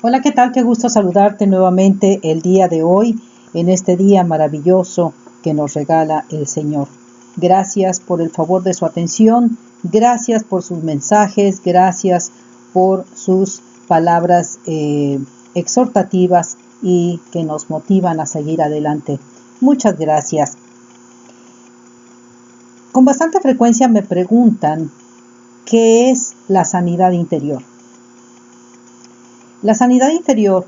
Hola, ¿qué tal? Qué gusto saludarte nuevamente el día de hoy, en este día maravilloso que nos regala el Señor. Gracias por el favor de su atención, gracias por sus mensajes, gracias por sus palabras exhortativas y que nos motivan a seguir adelante. Muchas gracias. Con bastante frecuencia me preguntan, ¿qué es la sanidad interior? La sanidad interior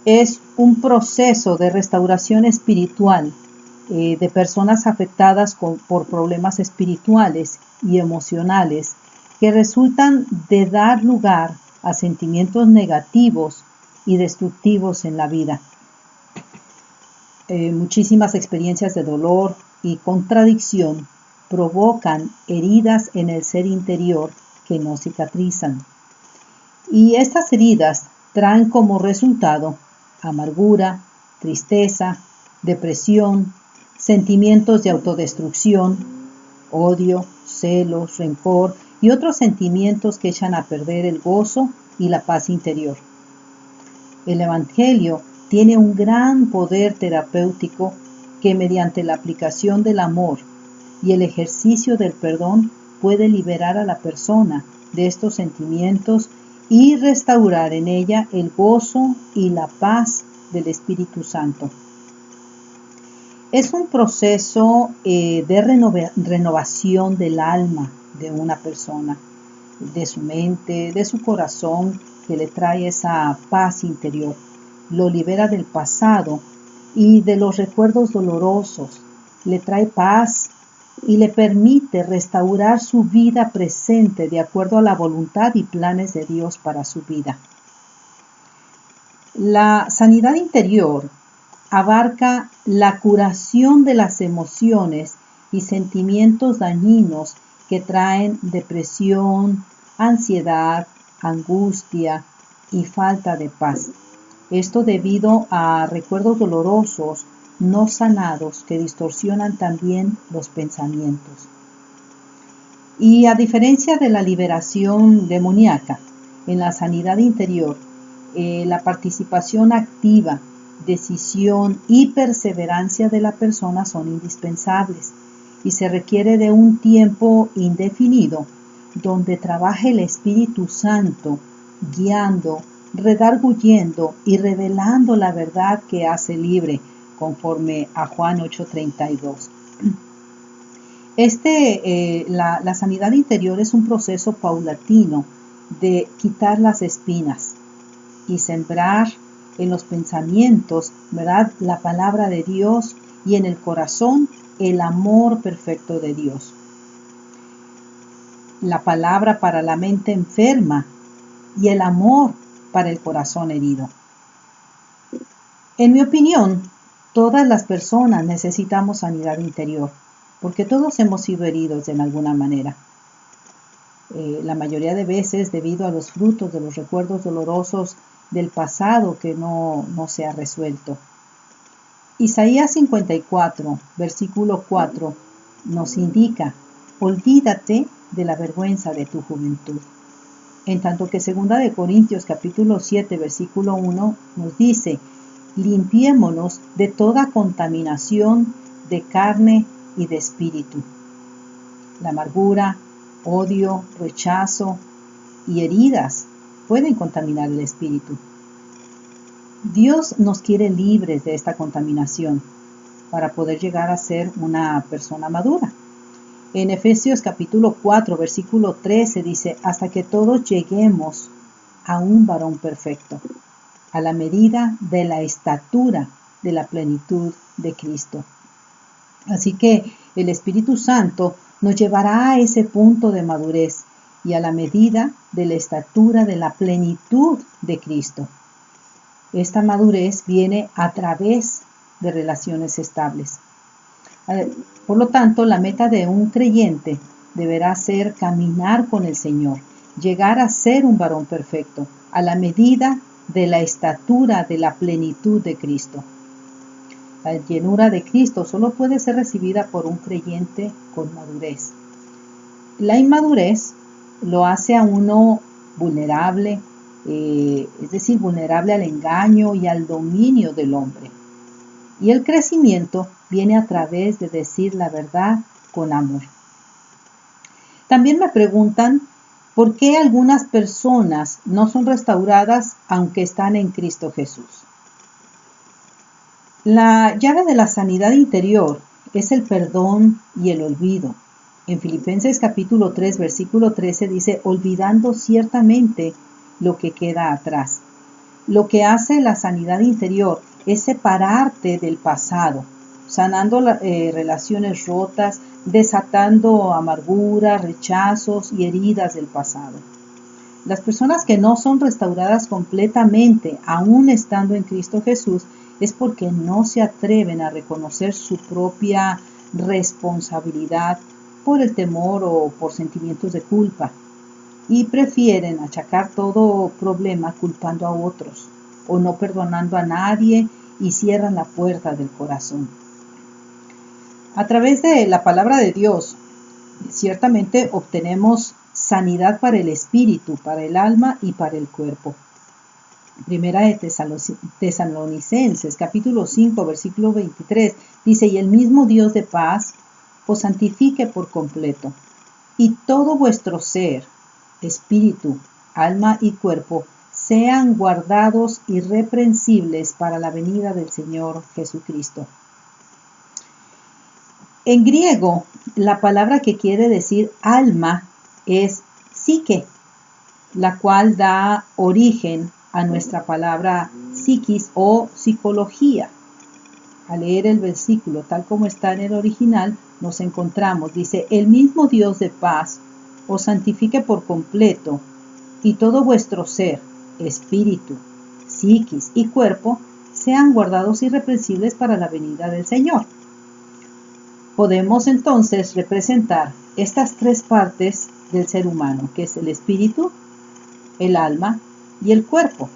es un proceso de restauración espiritual de personas afectadas por problemas espirituales y emocionales que resultan de dar lugar a sentimientos negativos y destructivos en la vida. Muchísimas experiencias de dolor y contradicción provocan heridas en el ser interior que no cicatrizan. Y estas heridas traen como resultado amargura, tristeza, depresión, sentimientos de autodestrucción, odio, celos, rencor y otros sentimientos que echan a perder el gozo y la paz interior. El Evangelio tiene un gran poder terapéutico que mediante la aplicación del amor y el ejercicio del perdón puede liberar a la persona de estos sentimientos y restaurar en ella el gozo y la paz del Espíritu Santo. Es un proceso de renovación del alma de una persona, de su mente, de su corazón, que le trae esa paz interior. Lo libera del pasado y de los recuerdos dolorosos, le trae paz y le permite restaurar su vida presente de acuerdo a la voluntad y planes de Dios para su vida. La sanidad interior abarca la curación de las emociones y sentimientos dañinos que traen depresión, ansiedad, angustia y falta de paz. Esto debido a recuerdos dolorosos no sanados que distorsionan también los pensamientos. Y a diferencia de la liberación demoníaca, en la sanidad interior, la participación activa, decisión y perseverancia de la persona son indispensables y se requiere de un tiempo indefinido donde trabaje el Espíritu Santo guiando, redarguyendo y revelando la verdad que hace libre, conforme a Juan 8:32. La sanidad interior es un proceso paulatino de quitar las espinas y sembrar en los pensamientos, ¿verdad?, la palabra de Dios y en el corazón el amor perfecto de Dios. La palabra para la mente enferma y el amor para el corazón herido. En mi opinión, todas las personas necesitamos sanidad interior, porque todos hemos sido heridos en alguna manera. La mayoría de veces debido a los frutos de los recuerdos dolorosos del pasado que no se ha resuelto. Isaías 54, versículo 4, nos indica: olvídate de la vergüenza de tu juventud. En tanto que 2 de Corintios capítulo 7, versículo 1 nos dice: limpiémonos de toda contaminación de carne y de espíritu. La amargura, odio, rechazo y heridas pueden contaminar el espíritu. Dios nos quiere libres de esta contaminación para poder llegar a ser una persona madura. En Efesios capítulo 4, versículo 13 dice: hasta que todos lleguemos a un varón perfecto, a la medida de la estatura de la plenitud de Cristo. Así que el Espíritu Santo nos llevará a ese punto de madurez y a la medida de la estatura de la plenitud de Cristo. Esta madurez viene a través de relaciones estables. Por lo tanto, la meta de un creyente deberá ser caminar con el Señor, llegar a ser un varón perfecto, a la medida de la estatura de la plenitud de Cristo. La llenura de Cristo solo puede ser recibida por un creyente con madurez. La inmadurez lo hace a uno vulnerable, es decir, vulnerable al engaño y al dominio del hombre. Y el crecimiento viene a través de decir la verdad con amor. También me preguntan por qué algunas personas no son restauradas aunque están en Cristo Jesús. La llave de la sanidad interior es el perdón y el olvido. En Filipenses capítulo 3, versículo 13 dice, olvidando ciertamente lo que queda atrás. Lo que hace la sanidad interior es separarte del pasado, sanando relaciones rotas, desatando amargura, rechazos y heridas del pasado. Las personas que no son restauradas completamente, aún estando en Cristo Jesús, es porque no se atreven a reconocer su propia responsabilidad por el temor o por sentimientos de culpa, y prefieren achacar todo problema culpando a otros o no perdonando a nadie y cierran la puerta del corazón. A través de la palabra de Dios, ciertamente obtenemos sanidad para el espíritu, para el alma y para el cuerpo. Primera de Tesalonicenses, capítulo 5, versículo 23, dice, y el mismo Dios de paz os santifique por completo, y todo vuestro ser, espíritu, alma y cuerpo, sean guardados irreprensibles para la venida del Señor Jesucristo. En griego, la palabra que quiere decir alma es psique, la cual da origen a nuestra palabra psiquis o psicología. Al leer el versículo tal como está en el original, nos encontramos, dice, el mismo Dios de paz os santifique por completo, y todo vuestro ser, espíritu, psiquis y cuerpo sean guardados irreprensibles para la venida del Señor. Podemos entonces representar estas tres partes del ser humano, que es el espíritu, el alma y el cuerpo.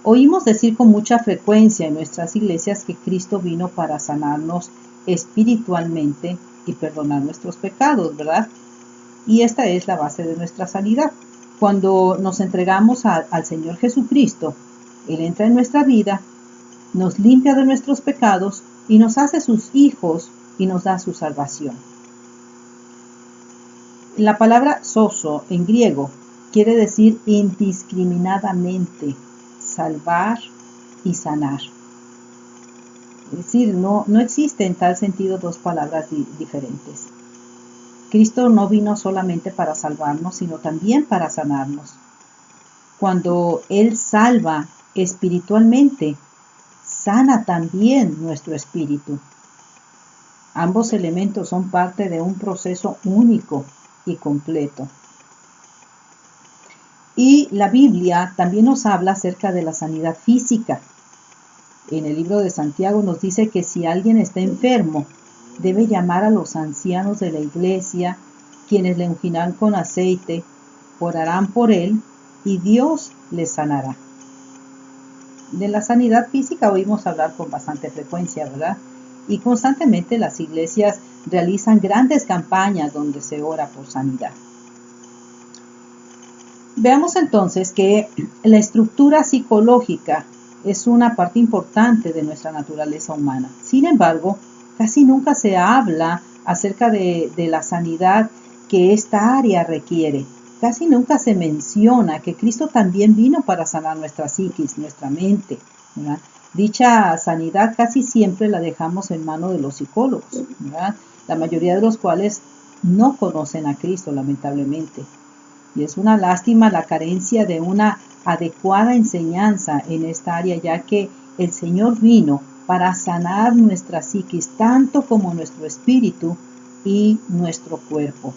Oímos decir con mucha frecuencia en nuestras iglesias que Cristo vino para sanarnos espiritualmente y perdonar nuestros pecados, ¿verdad? Y esta es la base de nuestra sanidad. Cuando nos entregamos al Señor Jesucristo, Él entra en nuestra vida, nos limpia de nuestros pecados y nos hace sus hijos y nos da su salvación. La palabra sozo en griego quiere decir indiscriminadamente, salvar y sanar. Es decir, no existe en tal sentido dos palabras diferentes. Cristo no vino solamente para salvarnos, sino también para sanarnos. Cuando Él salva espiritualmente, sana también nuestro espíritu. Ambos elementos son parte de un proceso único y completo. Y la Biblia también nos habla acerca de la sanidad física. En el libro de Santiago nos dice que si alguien está enfermo, debe llamar a los ancianos de la iglesia, quienes le ungirán con aceite, orarán por él y Dios le sanará. De la sanidad física oímos hablar con bastante frecuencia, ¿verdad? Y constantemente las iglesias realizan grandes campañas donde se ora por sanidad. Veamos entonces que la estructura psicológica es una parte importante de nuestra naturaleza humana. Sin embargo, casi nunca se habla acerca de la sanidad que esta área requiere. Casi nunca se menciona que Cristo también vino para sanar nuestra psiquis, nuestra mente, ¿verdad? Dicha sanidad casi siempre la dejamos en manos de los psicólogos, ¿verdad? La mayoría de los cuales no conocen a Cristo, lamentablemente. Y es una lástima la carencia de una adecuada enseñanza en esta área, ya que el Señor vino para sanar nuestra psiquis, tanto como nuestro espíritu y nuestro cuerpo.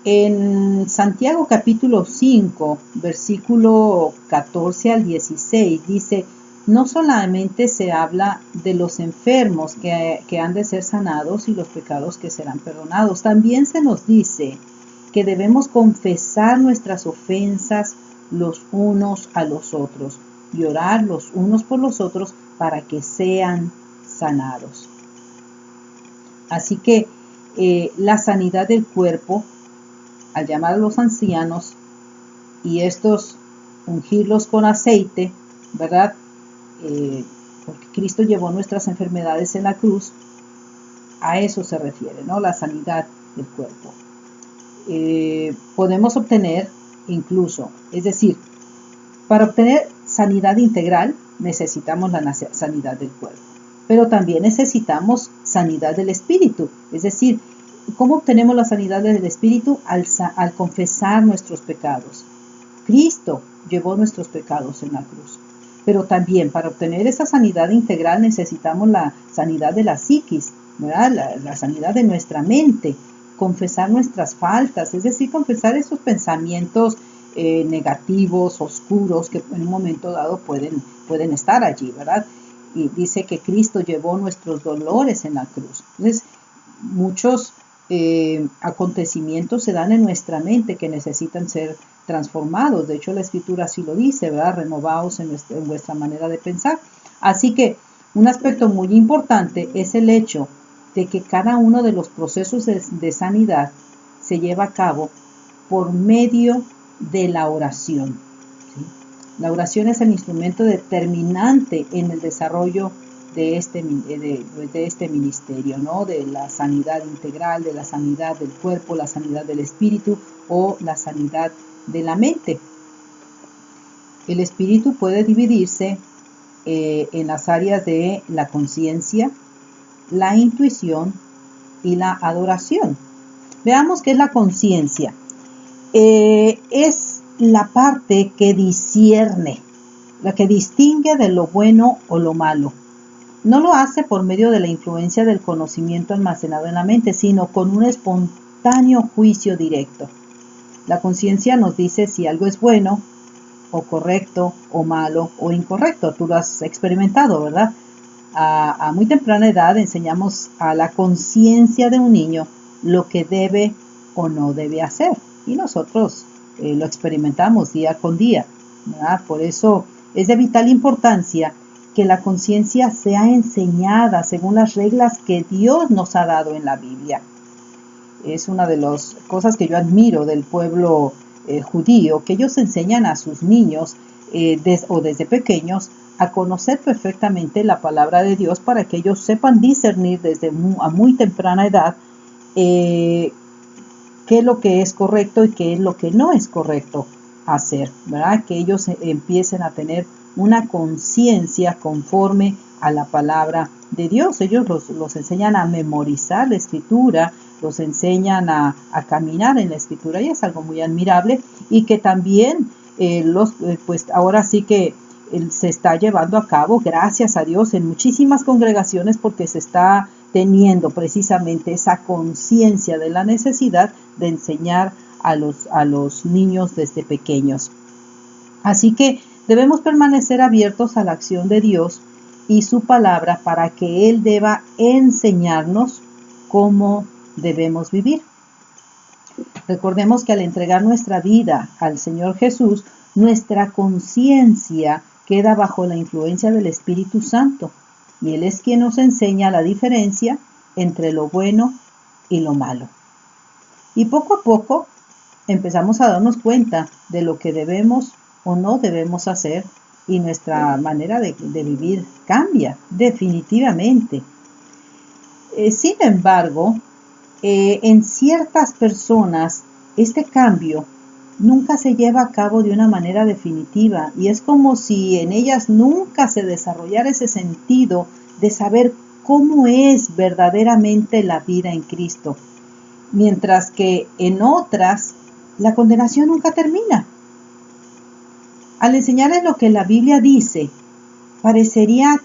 En Santiago capítulo 5, versículo 14 al 16, dice, no solamente se habla de los enfermos que han de ser sanados y los pecados que serán perdonados, también se nos dice que debemos confesar nuestras ofensas los unos a los otros y orar los unos por los otros para que sean sanados. Así que la sanidad del cuerpo, al llamar a los ancianos, y estos ungirlos con aceite, ¿verdad? Porque Cristo llevó nuestras enfermedades en la cruz, a eso se refiere, ¿no? La sanidad del cuerpo. Podemos obtener incluso, es decir, para obtener sanidad integral necesitamos la sanidad del cuerpo, pero también necesitamos sanidad del espíritu, es decir, ¿cómo obtenemos la sanidad del espíritu? Al confesar nuestros pecados. Cristo llevó nuestros pecados en la cruz. Pero también para obtener esa sanidad integral necesitamos la sanidad de la psiquis, ¿verdad? La sanidad de nuestra mente, confesar nuestras faltas, es decir, confesar esos pensamientos negativos, oscuros, que en un momento dado pueden estar allí, ¿verdad? Y dice que Cristo llevó nuestros dolores en la cruz. Entonces, muchos acontecimientos se dan en nuestra mente que necesitan ser transformados. De hecho, la Escritura así lo dice, ¿verdad? Renovaos en vuestra manera de pensar. Así que un aspecto muy importante es el hecho de que cada uno de los procesos de sanidad se lleva a cabo por medio de la oración. ¿Sí? La oración es el instrumento determinante en el desarrollo de este ministerio, ¿no? De la sanidad integral, de la sanidad del cuerpo, la sanidad del espíritu o la sanidad de la mente. El espíritu puede dividirse en las áreas de la conciencia, la intuición y la adoración. Veamos qué es la conciencia. Es la parte que discierne, la que distingue de lo bueno o lo malo. No lo hace por medio de la influencia del conocimiento almacenado en la mente, sino con un espontáneo juicio directo. La conciencia nos dice si algo es bueno o correcto o malo o incorrecto. Tú lo has experimentado, ¿verdad? A muy temprana edad enseñamos a la conciencia de un niño lo que debe o no debe hacer. Y nosotros lo experimentamos día con día, ¿verdad? Por eso es de vital importancia que la conciencia sea enseñada según las reglas que Dios nos ha dado en la Biblia. Es una de las cosas que yo admiro del pueblo judío, que ellos enseñan a sus niños desde pequeños a conocer perfectamente la palabra de Dios para que ellos sepan discernir desde a muy temprana edad qué es lo que es correcto y qué es lo que no es correcto hacer, ¿verdad? Que ellos empiecen a tener una conciencia conforme a la palabra de Dios. Ellos los enseñan a memorizar la escritura, los enseñan a caminar en la escritura, y es algo muy admirable, y que también pues ahora sí que se está llevando a cabo, gracias a Dios, en muchísimas congregaciones, porque se está teniendo precisamente esa conciencia de la necesidad de enseñar a los niños desde pequeños. Así que debemos permanecer abiertos a la acción de Dios y su palabra para que Él deba enseñarnos cómo debemos vivir. Recordemos que al entregar nuestra vida al Señor Jesús, nuestra conciencia queda bajo la influencia del Espíritu Santo, y Él es quien nos enseña la diferencia entre lo bueno y lo malo. Y poco a poco empezamos a darnos cuenta de lo que debemos o no debemos hacer, y nuestra manera de vivir cambia definitivamente. Sin embargo, en ciertas personas este cambio nunca se lleva a cabo de una manera definitiva, y es como si en ellas nunca se desarrollara ese sentido de saber cómo es verdaderamente la vida en Cristo, mientras que en otras la condenación nunca termina. Al enseñarles lo que la Biblia dice, parecería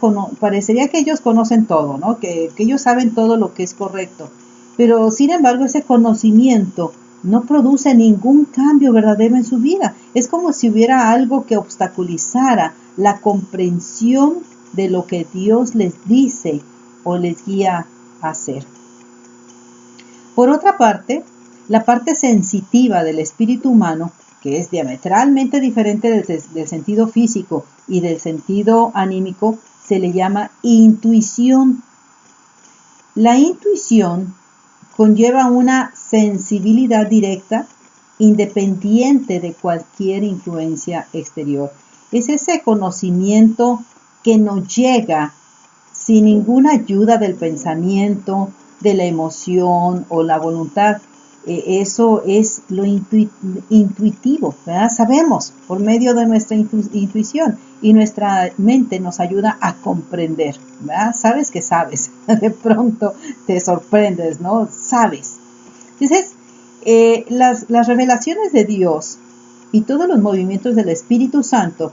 que ellos conocen todo, ¿no? Que ellos saben todo lo que es correcto, pero sin embargo ese conocimiento no produce ningún cambio verdadero en su vida. Es como si hubiera algo que obstaculizara la comprensión de lo que Dios les dice o les guía a hacer. Por otra parte, la parte sensitiva del espíritu humano, que es diametralmente diferente del sentido físico y del sentido anímico, se le llama intuición. La intuición conlleva una sensibilidad directa independiente de cualquier influencia exterior. Es ese conocimiento que nos llega sin ninguna ayuda del pensamiento, de la emoción o la voluntad. Eso es lo intuitivo, ¿verdad? Sabemos por medio de nuestra intuición, y nuestra mente nos ayuda a comprender, ¿verdad? Sabes que sabes, de pronto te sorprendes, ¿no? Sabes. Entonces, las revelaciones de Dios y todos los movimientos del Espíritu Santo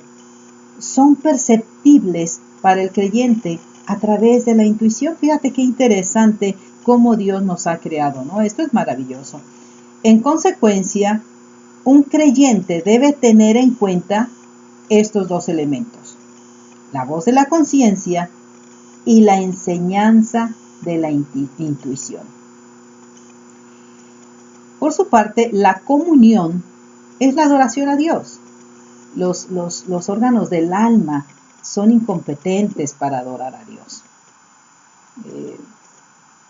son perceptibles para el creyente a través de la intuición. Fíjate qué interesante cómo Dios nos ha creado, ¿no? Esto es maravilloso. En consecuencia, un creyente debe tener en cuenta estos dos elementos: la voz de la conciencia y la enseñanza de la intuición. Por su parte, la comunión es la adoración a Dios. Los órganos del alma son incompetentes para adorar a Dios.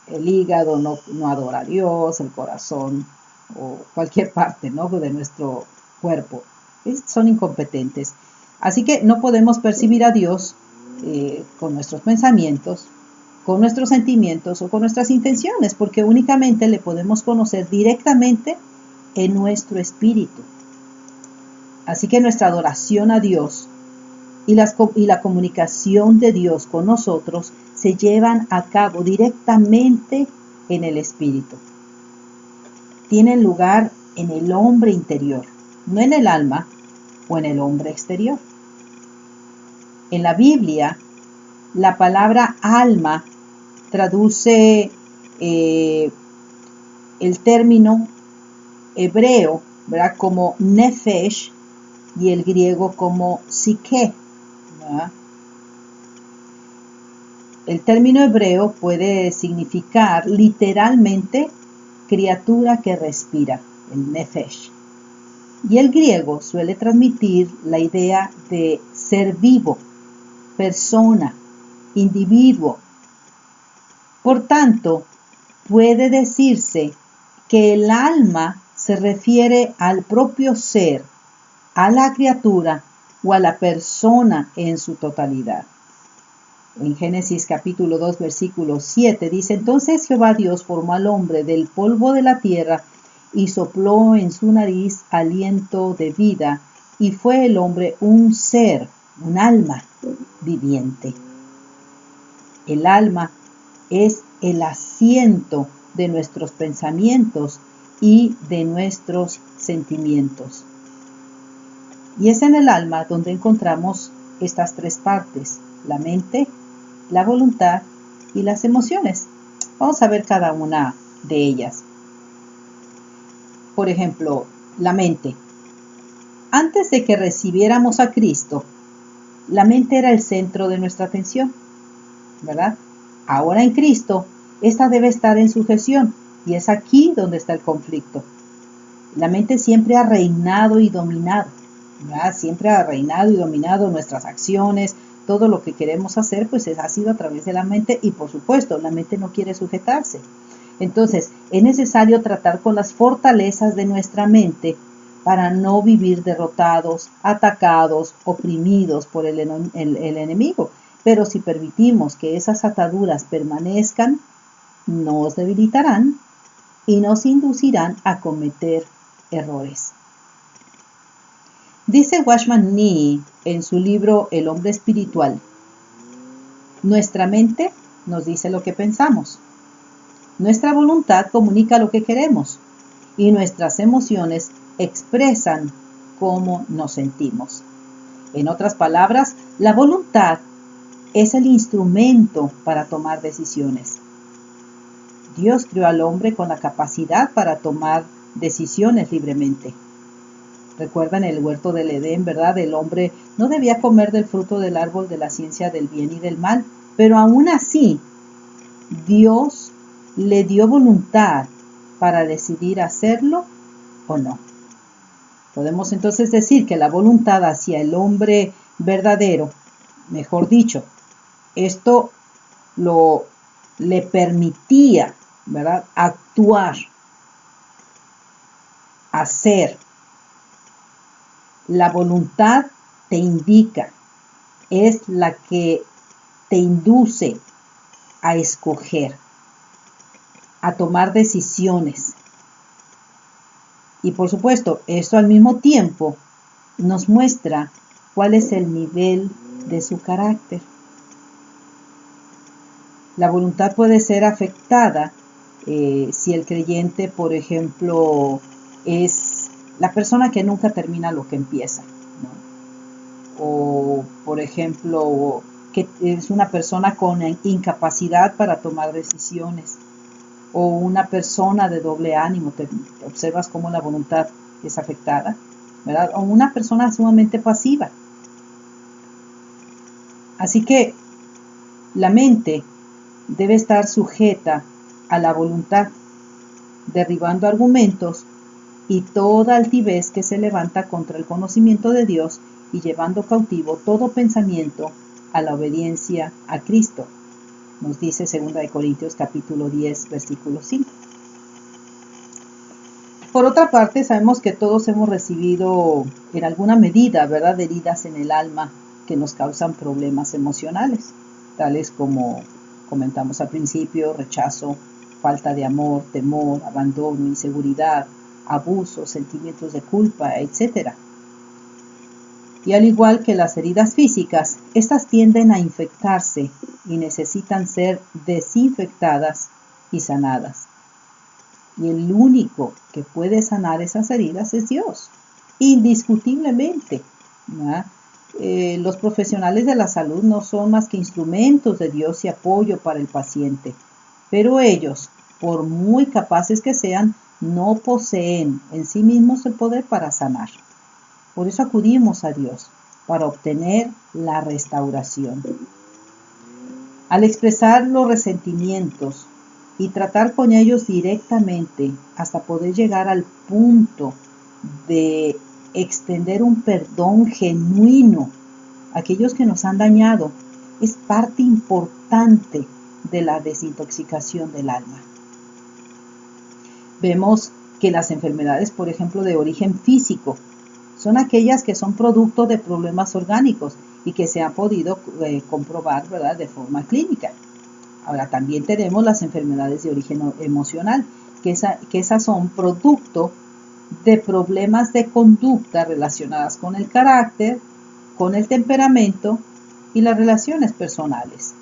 El hígado no adora a Dios, el corazón o cualquier parte, ¿no?, de nuestro cuerpo. Son incompetentes. Así que no podemos percibir a Dios con nuestros pensamientos, con nuestros sentimientos o con nuestras intenciones, porque únicamente le podemos conocer directamente en nuestro espíritu. Así que nuestra adoración a Dios y la comunicación de Dios con nosotros se llevan a cabo directamente en el espíritu. Tienen lugar en el hombre interior, no en el alma o en el hombre exterior. En la Biblia, la palabra alma traduce el término hebreo, ¿verdad?, como nefesh, y el griego como psique, ¿verdad? El término hebreo puede significar literalmente criatura que respira, el nefesh. Y el griego suele transmitir la idea de ser vivo, persona, individuo. Por tanto, puede decirse que el alma se refiere al propio ser, a la criatura o a la persona en su totalidad. En Génesis capítulo 2, versículo 7 dice: entonces Jehová Dios formó al hombre del polvo de la tierra y sopló en su nariz aliento de vida, y fue el hombre un ser, un alma viviente. El alma es el asiento de nuestros pensamientos y de nuestros sentimientos. Y es en el alma donde encontramos estas tres partes: la mente, la voluntad y las emociones. Vamos a ver cada una de ellas. Por ejemplo, la mente. Antes de que recibiéramos a Cristo, la mente era el centro de nuestra atención, ¿verdad? Ahora en Cristo, esta debe estar en sujeción, y es aquí donde está el conflicto. La mente siempre ha reinado y dominado, ¿verdad? Siempre ha reinado y dominado nuestras acciones. Todo lo que queremos hacer, pues ha sido a través de la mente, y por supuesto, la mente no quiere sujetarse. Entonces, es necesario tratar con las fortalezas de nuestra mente para no vivir derrotados, atacados, oprimidos por el enemigo. Pero si permitimos que esas ataduras permanezcan, nos debilitarán y nos inducirán a cometer errores. Dice Watchman Nee en su libro El hombre espiritual: nuestra mente nos dice lo que pensamos, nuestra voluntad comunica lo que queremos, y nuestras emociones expresan cómo nos sentimos. En otras palabras, la voluntad es el instrumento para tomar decisiones. Dios creó al hombre con la capacidad para tomar decisiones libremente. Recuerdan el huerto del Edén, ¿verdad? El hombre no debía comer del fruto del árbol de la ciencia del bien y del mal, pero aún así, Dios le dio voluntad para decidir hacerlo o no. Podemos entonces decir que la voluntad hacia el hombre verdadero, mejor dicho, esto le permitía, ¿verdad?, actuar hacer. La voluntad te indica, es la que te induce a escoger, a tomar decisiones. Y por supuesto, esto al mismo tiempo nos muestra cuál es el nivel de su carácter. La voluntad puede ser afectada si el creyente, por ejemplo, es la persona que nunca termina lo que empieza, ¿no? O, por ejemplo, que es una persona con incapacidad para tomar decisiones, o una persona de doble ánimo, te observas cómo la voluntad es afectada, ¿verdad? O una persona sumamente pasiva. Así que la mente debe estar sujeta a la voluntad, derribando argumentos y toda altivez que se levanta contra el conocimiento de Dios y llevando cautivo todo pensamiento a la obediencia a Cristo. Nos dice 2 Corintios capítulo 10, versículo 5. Por otra parte, sabemos que todos hemos recibido en alguna medida, ¿verdad?, heridas en el alma que nos causan problemas emocionales, tales como comentamos al principio: rechazo, falta de amor, temor, abandono, inseguridad, abuso, sentimientos de culpa, etc. Y al igual que las heridas físicas, estas tienden a infectarse y necesitan ser desinfectadas y sanadas. Y el único que puede sanar esas heridas es Dios, indiscutiblemente, ¿verdad? Los profesionales de la salud no son más que instrumentos de Dios y apoyo para el paciente, pero ellos, por muy capaces que sean, no poseen en sí mismos el poder para sanar. Por eso acudimos a Dios, para obtener la restauración. Al expresar los resentimientos y tratar con ellos directamente hasta poder llegar al punto de extender un perdón genuino a aquellos que nos han dañado, es parte importante de la desintoxicación del alma. Vemos que las enfermedades, por ejemplo, de origen físico, son aquellas que son producto de problemas orgánicos y que se han podido comprobar, ¿verdad?, de forma clínica. Ahora, también tenemos las enfermedades de origen emocional, que esas son producto de problemas de conducta relacionadas con el carácter, con el temperamento y las relaciones personales.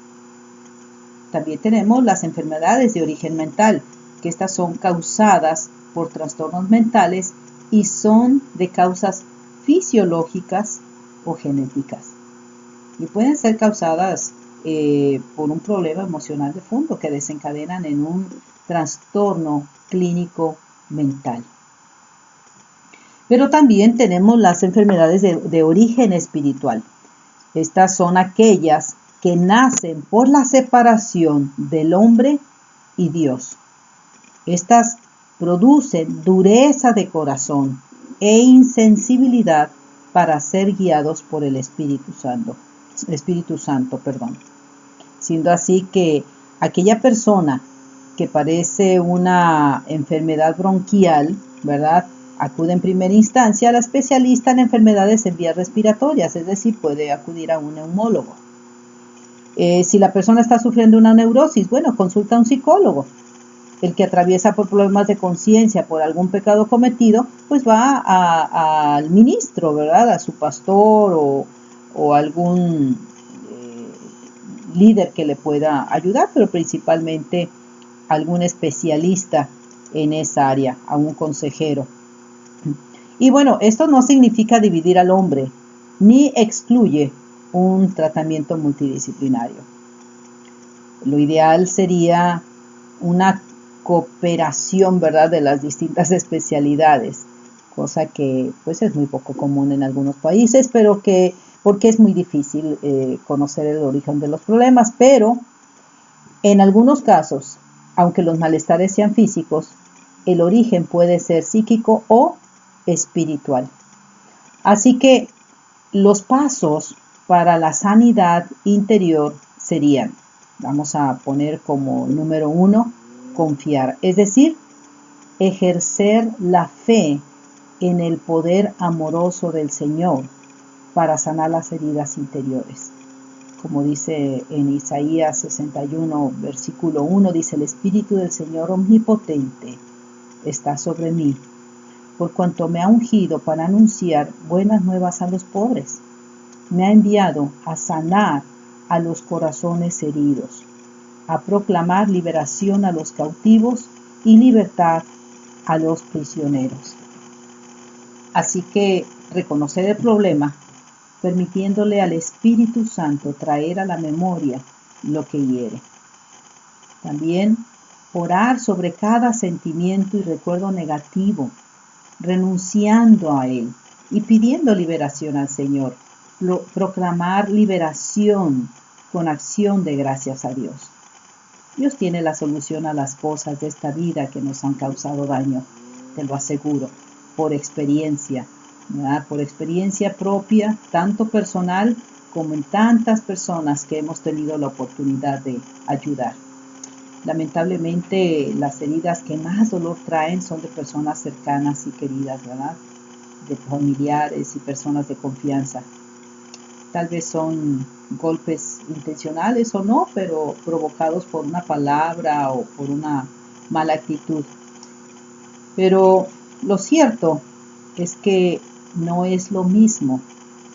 También tenemos las enfermedades de origen mental, que estas son causadas por trastornos mentales y son de causas fisiológicas o genéticas. Y pueden ser causadas por un problema emocional de fondo que desencadenan en un trastorno clínico mental. Pero también tenemos las enfermedades de origen espiritual. Estas son aquellas que nacen por la separación del hombre y Dios. Estas producen dureza de corazón e insensibilidad para ser guiados por el Espíritu Santo. Siendo así que aquella persona que padece una enfermedad bronquial, ¿verdad?, acude en primera instancia al especialista en enfermedades en vías respiratorias, es decir, puede acudir a un neumólogo. Si la persona está sufriendo una neurosis, bueno, consulta a un psicólogo. El que atraviesa por problemas de conciencia, por algún pecado cometido, pues va al ministro, ¿verdad?, a su pastor o algún líder que le pueda ayudar, pero principalmente algún especialista en esa área, a un consejero. Y bueno, esto no significa dividir al hombre, ni excluye un tratamiento multidisciplinario. Lo ideal sería una cooperación, ¿verdad?, de las distintas especialidades, cosa que pues es muy poco común en algunos países, pero porque es muy difícil conocer el origen de los problemas, pero en algunos casos, aunque los malestares sean físicos, el origen puede ser psíquico o espiritual. Así que los pasos para la sanidad interior serían, vamos a poner como número 1, confiar, es decir, ejercer la fe en el poder amoroso del Señor para sanar las heridas interiores. Como dice en Isaías 61, versículo 1, dice: el Espíritu del Señor omnipotente está sobre mí, por cuanto me ha ungido para anunciar buenas nuevas a los pobres. Me ha enviado a sanar a los corazones heridos, a proclamar liberación a los cautivos y libertad a los prisioneros. Así que reconocer el problema, permitiéndole al Espíritu Santo traer a la memoria lo que hiere. También orar sobre cada sentimiento y recuerdo negativo, renunciando a él y pidiendo liberación al Señor. Proclamar liberación con acción de gracias a Dios. Dios tiene la solución a las cosas de esta vida que nos han causado daño, te lo aseguro, por experiencia, ¿verdad? Por experiencia propia, tanto personal como en tantas personas que hemos tenido la oportunidad de ayudar. Lamentablemente, las heridas que más dolor traen son de personas cercanas y queridas, ¿verdad? De familiares y personas de confianza. Tal vez son golpes intencionales o no, pero provocados por una palabra o por una mala actitud. Pero lo cierto es que no es lo mismo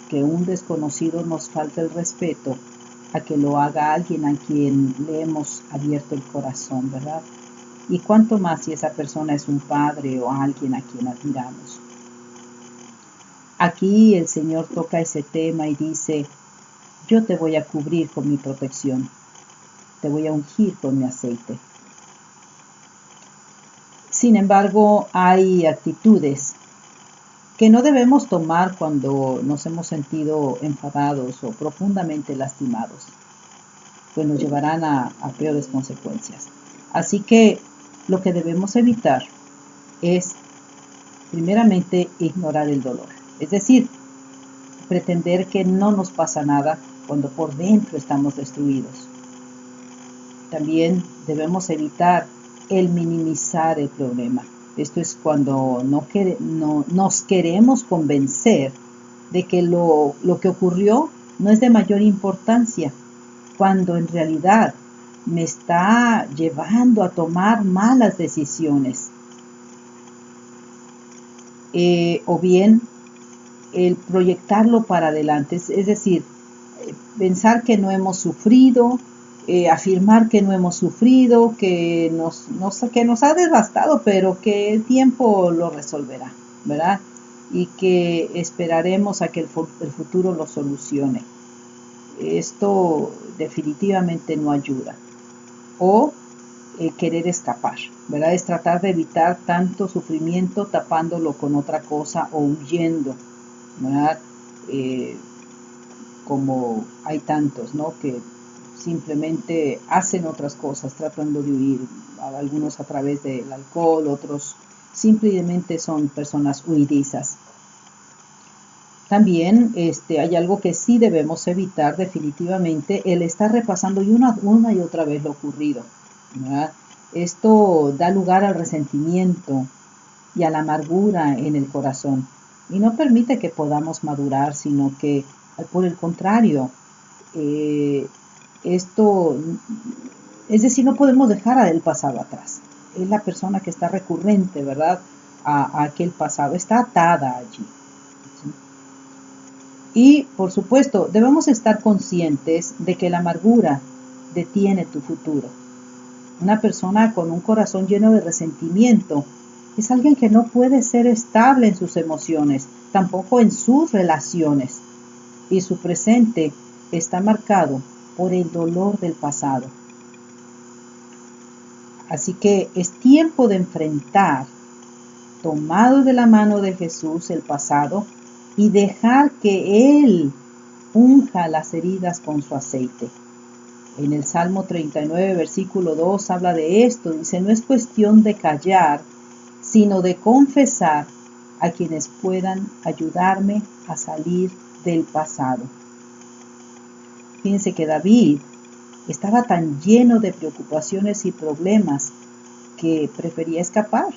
que un desconocido nos falte el respeto a que lo haga alguien a quien le hemos abierto el corazón, ¿verdad? Y cuánto más si esa persona es un padre o alguien a quien admiramos. Aquí el Señor toca ese tema y dice: yo te voy a cubrir con mi protección, te voy a ungir con mi aceite. Sin embargo, hay actitudes que no debemos tomar cuando nos hemos sentido enfadados o profundamente lastimados, pues nos llevarán a peores consecuencias. Así que lo que debemos evitar es, primeramente, ignorar el dolor. Es decir, pretender que no nos pasa nada cuando por dentro estamos destruidos. También debemos evitar el minimizar el problema. Esto es cuando nos queremos convencer de que lo que ocurrió no es de mayor importancia, cuando en realidad me está llevando a tomar malas decisiones. O bien el proyectarlo para adelante, es decir, pensar que no hemos sufrido, afirmar que no hemos sufrido, que nos ha devastado, pero que el tiempo lo resolverá, ¿verdad? Y que esperaremos a que el futuro lo solucione. Esto definitivamente no ayuda. O querer escapar, ¿verdad? Es tratar de evitar tanto sufrimiento tapándolo con otra cosa o huyendo, ¿verdad? Como hay tantos, ¿no? Que simplemente hacen otras cosas tratando de huir, algunos a través del alcohol, otros simplemente son personas huidizas. También hay algo que sí debemos evitar definitivamente, el estar repasando una y otra vez lo ocurrido, ¿verdad? Esto da lugar al resentimiento y a la amargura en el corazón y no permite que podamos madurar, sino que por el contrario, esto, es decir, no podemos dejar el pasado atrás. Es la persona que está recurrente, ¿verdad?, a aquel pasado, está atada allí. ¿Sí? Y, por supuesto, debemos estar conscientes de que la amargura detiene tu futuro. Una persona con un corazón lleno de resentimiento es alguien que no puede ser estable en sus emociones, tampoco en sus relaciones. Y su presente está marcado por el dolor del pasado. Así que es tiempo de enfrentar, tomado de la mano de Jesús, el pasado y dejar que Él unja las heridas con su aceite. En el Salmo 39, versículo 2 habla de esto. Dice: no es cuestión de callar, sino de confesar a quienes puedan ayudarme a salir del pasado. Fíjense que David estaba tan lleno de preocupaciones y problemas que prefería escapar.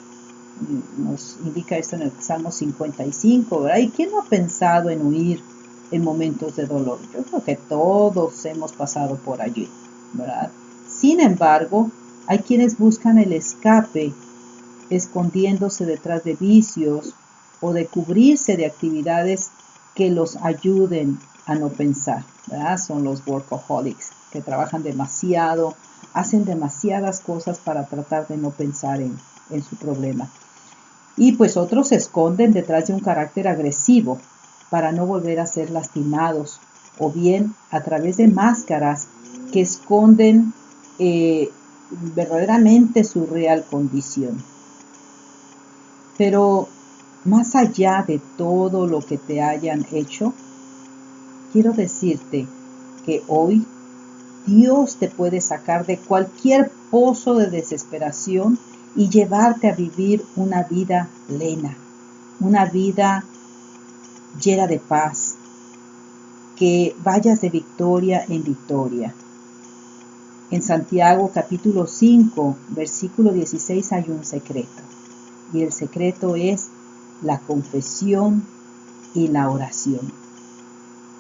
nos indica esto en el Salmo 55, ¿verdad? ¿Y quién no ha pensado en huir en momentos de dolor? Yo creo que todos hemos pasado por allí, ¿verdad? Sin embargo, hay quienes buscan el escape escondiéndose detrás de vicios o de cubrirse de actividades que los ayuden a no pensar, ¿verdad? Son los workaholics, que trabajan demasiado, hacen demasiadas cosas para tratar de no pensar en su problema. Y pues otros se esconden detrás de un carácter agresivo para no volver a ser lastimados, o bien a través de máscaras que esconden verdaderamente su real condición. Pero más allá de todo lo que te hayan hecho, quiero decirte que hoy Dios te puede sacar de cualquier pozo de desesperación y llevarte a vivir una vida plena, una vida llena de paz, que vayas de victoria en victoria. En Santiago capítulo 5, versículo 16 hay un secreto, y el secreto es la confesión y la oración.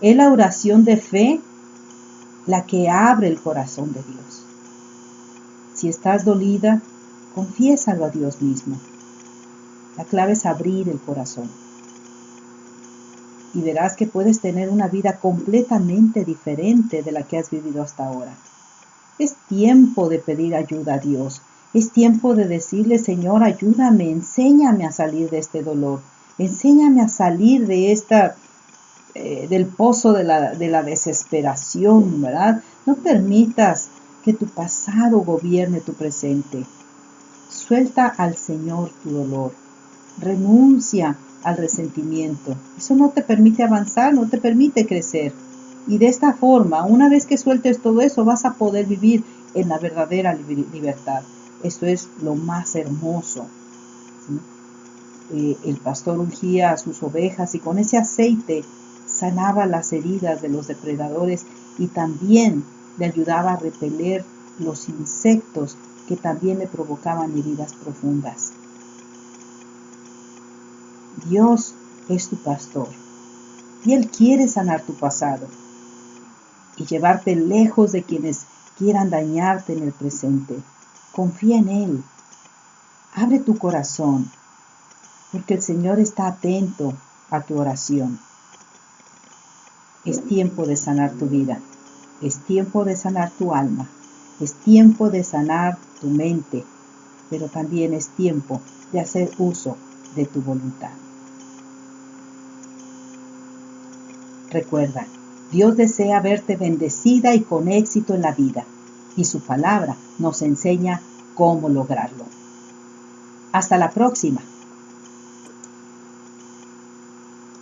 Es la oración de fe la que abre el corazón de Dios. Si estás dolida, confiésalo a Dios mismo. La clave es abrir el corazón. Y verás que puedes tener una vida completamente diferente de la que has vivido hasta ahora. Es tiempo de pedir ayuda a Dios. Es tiempo de decirle, Señor, ayúdame, enséñame a salir de este dolor. Enséñame a salir de del pozo de la desesperación, ¿verdad? No permitas que tu pasado gobierne tu presente. Suelta al Señor tu dolor. Renuncia al resentimiento. Eso no te permite avanzar, no te permite crecer. Y de esta forma, una vez que sueltes todo eso, vas a poder vivir en la verdadera libertad. Esto es lo más hermoso, ¿sí? El pastor ungía a sus ovejas y con ese aceite sanaba las heridas de los depredadores y también le ayudaba a repeler los insectos que también le provocaban heridas profundas. Dios es tu pastor y Él quiere sanar tu pasado y llevarte lejos de quienes quieran dañarte en el presente. Confía en Él. Abre tu corazón, porque el Señor está atento a tu oración. Es tiempo de sanar tu vida. Es tiempo de sanar tu alma. Es tiempo de sanar tu mente. Pero también es tiempo de hacer uso de tu voluntad. Recuerda, Dios desea verte bendecida y con éxito en la vida, y su palabra nos enseña cómo lograrlo. Hasta la próxima.